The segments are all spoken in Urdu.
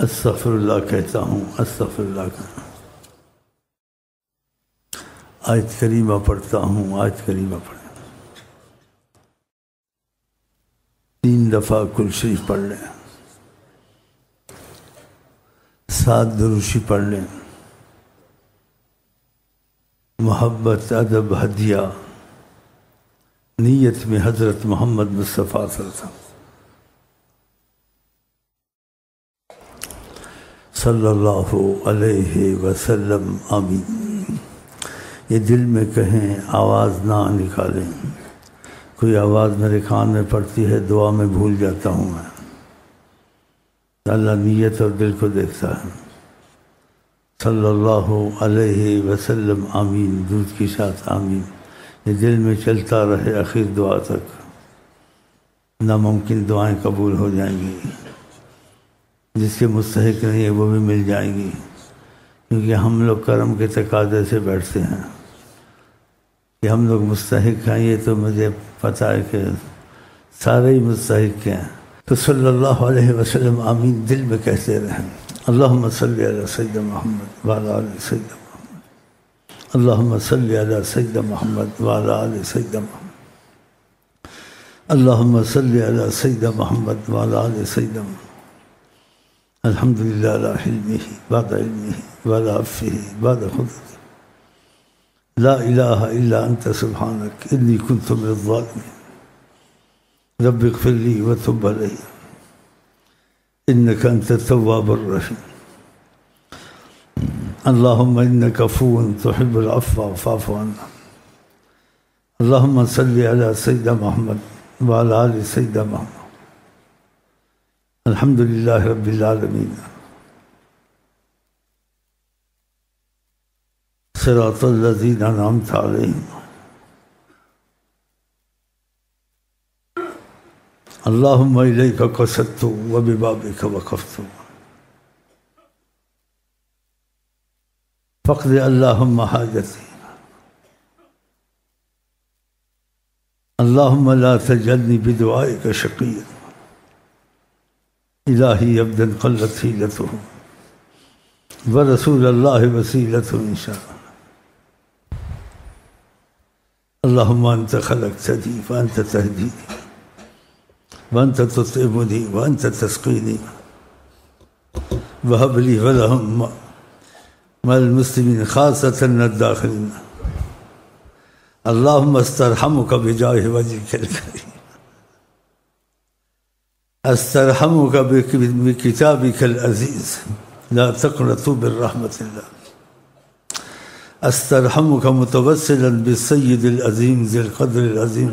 استغفر اللہ کہتا ہوں، استغفر اللہ کا آیت کریمہ پڑھتا ہوں، آیت کریمہ پڑھیں، 3 دفعہ کل شریف پڑھ لیں، 7 دروشی پڑھ لیں، محبت ادب ہدیہ نیت میں حضرت محمد مصطفیٰ صلی اللہ علیہ وسلم صلی اللہ علیہ وسلم، آمین۔ یہ دل میں کہیں، آواز نہ نکالیں، کوئی آواز میرے کان میں پڑتی ہے، دعا میں بھول جاتا ہوں میں، اللہ نیت اور دل کو دیکھتا ہے۔ صلی اللہ علیہ وسلم، آمین، درود کی ساتھ آمین، یہ دل میں چلتا رہے آخر دعا تک، ناممکن دعائیں قبول ہو جائیں گی، جس کے مستحق نہیں ہے وہ بھی مل جائیں گی، کیونکہ ہم لوگ کرم کے تقاضے سے بیٹھتے ہیں کہ ہم لوگ مستحق ہیں، یہ تو مجھے پتہ ہے کہ سارے ہی مستحق ہیں، تو صلی اللہ علیہ وسلم، آمین، دل میں کہتے رہیں۔ اللہم صلی علی سیدنا محمد وعلی آل سیدنا محمد، اللہم صلی علی سیدنا محمد وعلی آل سیدنا محمد، اللہم صلی علی سیدنا محمد وعلی آل سیدنا محمد، الحمدللہ علی حلمہ بعد علمہ وعلی عفوہ بعد قدرتہ، لا الہ الا انت سبحانک انی کنت من الظالمین، رب اغفر لی وتب علی انک انت التواب الرحیم، اللہم انک عفو تحب العفو فاعف عنا، اللہم صلی علی سیدنا محمد وعلی آل سیدنا محمد، الحمدللہ رب العالمین، صراط الذین انعمت علیہم، اللہم الیک قصدت وببابک وقفت، فاقض اللہم حاجتی، اللہم لا تجعلنی بدعائک شقیا، الہی عبدا قلت حیلتہ ورسول اللہ وسیلتہ انشاء اللہ، اللہم انت خلقتنی وانت تہدینی وانت تطعمنی وانت تسقینی وہب لی ولہم مع المسلمین خاصۃ الداخلین، اللہم استرحمک بجاہ وجہک الکریم، استرحمک بکتابک العزیز لا تقنطوا من رحمت اللہ، استرحمک متوسلا بالسید العظیم ذی القدر العظیم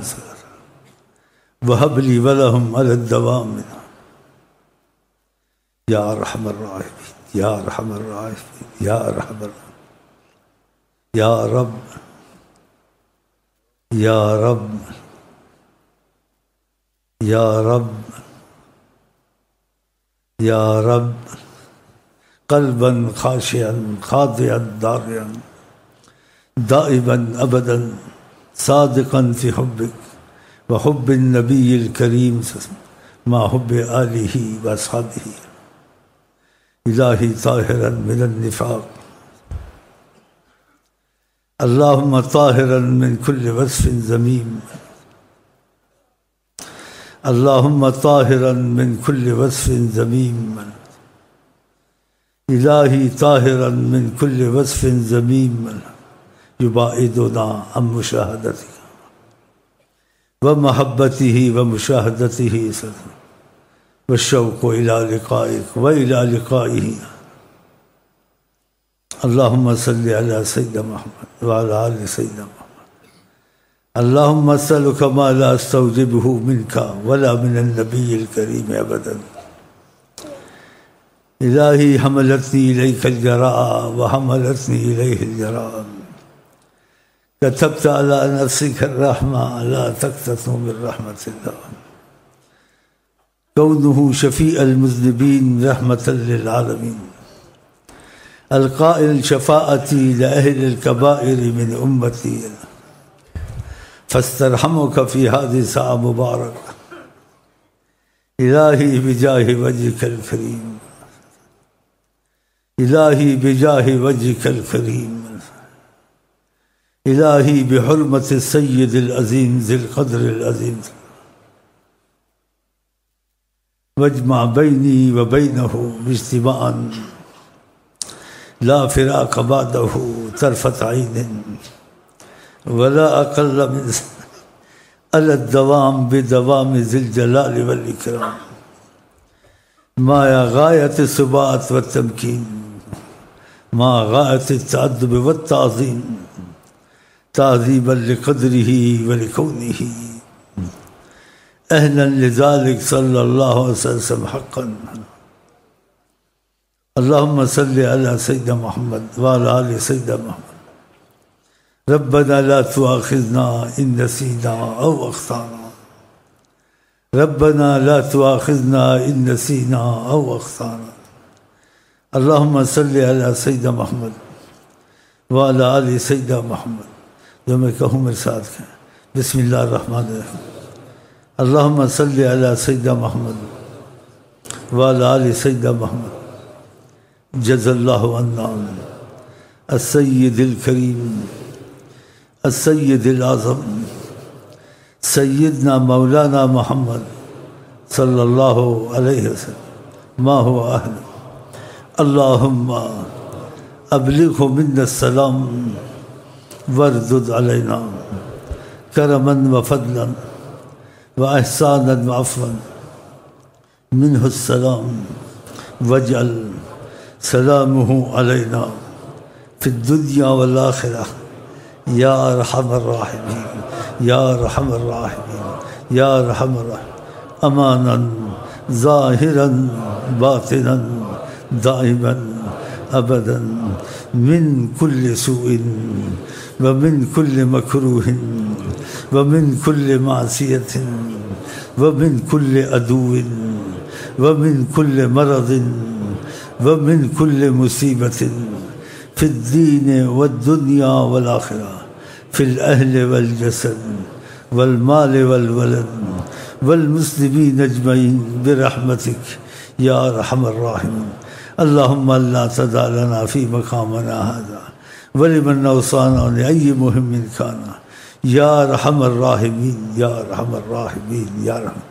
وہب لی ولہم علی الدوام، یا ارحم الراحمین، یا ارحم الراحمین، یا ارحم الراحمین، یا رب، یا رب، یا رب، یا رب، قلبا خاشعا خاضعا دارعا دائبا ابدا صادقا فی حبک وحب النبی الکریم مع حب آلہ واصحابہ، الہی طاہرا من النفاق، اللہم طاہرا من کل وصف ذمیم، اللہم طاہرا من کل وصف ذمیم، الہی طاہرا من کل وصف ذمیم یباعدنا عن مشاہدتہ ومحبتہ ومشاہدتہ والشوق الی لقائک والی لقائہ، اللہم صلی علی سیدنا محمد وعلی آل سیدنا محمد، اللہم اسألک ما لا استوجبہ منک ولا من النبی الکریم ابدا، الہی حملتنی الیک الجراء وحملتنی الیہ الجراء، کتبت علی نفسک الرحمہ لا تقنط من رحمت اللہ، کونہ شفیع المذنبین رحمۃ للعالمین، القائل شفاعتی لأہل الکبائر من امتی، فاسترحمک فی هذه الساعة مبارک، الہی بجاہ وجہک الکریم، إلهي بجاه وجهك الكريم، إلهي بحرمة السيد العظيم ذي القدر العظيم، واجمع بيني وبينه باجتماعا لا فراق بعده طرفة عين ولا أقل من على الدوام بدوام ذي الجلال والإكرام، مع غاية الثبات والتمكين، مع غاية التأدب والتعظيم، تعظيما لقدره ولكونه أهلا لذلك صلى الله عليه وسلم حقا. اللهم صل على سيدنا محمد وعلى آل سيدنا محمد. ربنا لا تؤاخذنا إن نسينا أو أخطأنا، ربنا لا تؤاخذنا إن نسينا أو أخطأنا. اللهم صل على سيدنا محمد وعلى آل سيدنا محمد. جو میں کہوں میرے ساتھ کہیں، بسم اللہ الرحمن الرحیم. اللهم صل على سيدنا محمد وعلى آل سيدنا محمد. جزا الله عنا السيد الكريم السيد الأعظم سيدنا مولانا محمد صلى الله عليه وسلم ما هو أهله. اللهم أبلغه منا السلام واردد علينا كرما وفضلا وإحسانا وعفوا منه السلام، واجعل سلامه علينا في الدنيا والآخرة يا أرحم الراحمين يا أرحم الراحمين يا أرحم الراحمين. أمانا ظاهرا باطنا دائما أبدا من كل سوء ومن كل مكروه ومن كل معصية ومن كل عدو ومن كل مرض ومن كل مصيبة في الدين والدنيا والآخرة، في الأهل والجسد والمال والولد والمسلمين أجمعين برحمتك يا أرحم الراحمين. اللهم لا تدع لنا في مقامنا هذا ولمن أوصانا لأي مهم كان يا أرحم الراحمين يا أرحم الراحمين يا رحم.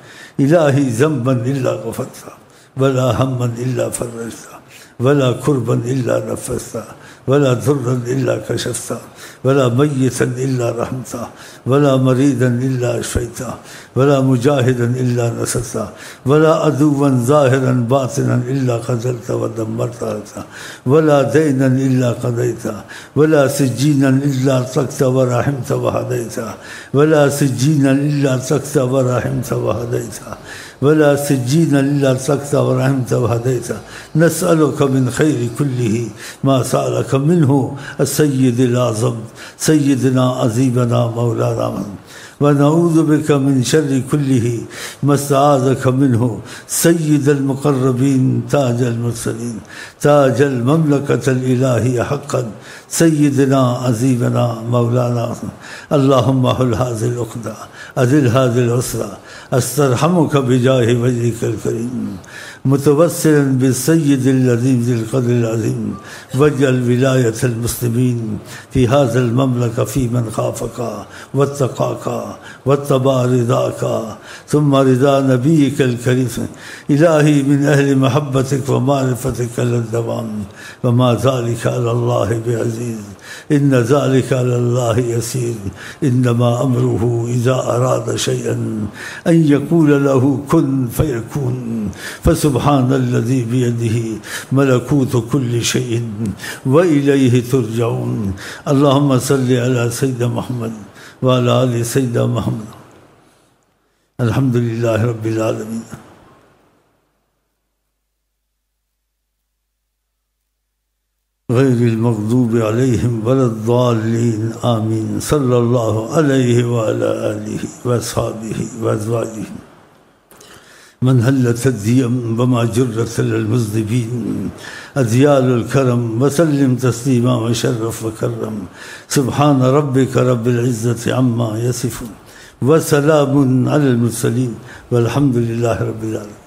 إلهي ذنبا إلا غفرته ولا هما إلا فرجته ولا كربا إلا نفسته ولا ضرا إلا كشفته ولا ميتا إلا رحمته ولا مريدا إلا أشفيته ولا مجاهدا إلا نصرته ولا عدوا ظاهرا باطنا إلا قتلته ودمرته ولا دينا إلا قضيته ولا سجينا إلا أطلقته ورحمته وهديته ولا سجينا إلا أطلقته ورحمته وهديته ولا سجينا إلا أطلقته ورحمته وهديته. نسألك من خير كله ما سألك منه السيد الأعظم سيدنا عظيمنا مولانا، ونعوذ بك من شر كله ما استعاذك منه سيد المقربين تاج المرسلين تاج المملكة الإلهية حقا سيدنا عظيمنا مولانا. اللهم احل هذه العقدة أذل هذه الأسرة، أسترحمك بجاه وجهك الكريم متوسلا بالسيد العظيم ذي القدر العظيم، واجعل ولاية المسلمين في هذا المملكة في من خافك واتقاك واتبع رضاك ثم رضا نبيك الكريم. إلهي من أهل محبتك ومعرفتك للدوام، وما ذلك على الله بعزيز، إن ذلك على الله يسير. إنما أمره إذا أراد شيئا أن يقول له كن فيكون. فسبحان الذي بيده ملكوت كل شيء وإليه ترجعون. اللهم صل على سيدنا محمد وعلى آل سيدنا محمد. الحمد لله رب العالمين. غير المغضوب عليهم ولا الضالين آمين. صلى الله عليه وعلى آله وأصحابه وأزواجه من هلت الديم وما جرت للمذنبين أذيال الكرم، وسلم تسليما وشرف وكرم. سبحان ربك رب العزة عما يصفون وسلام على المرسلين والحمد لله رب العالمين.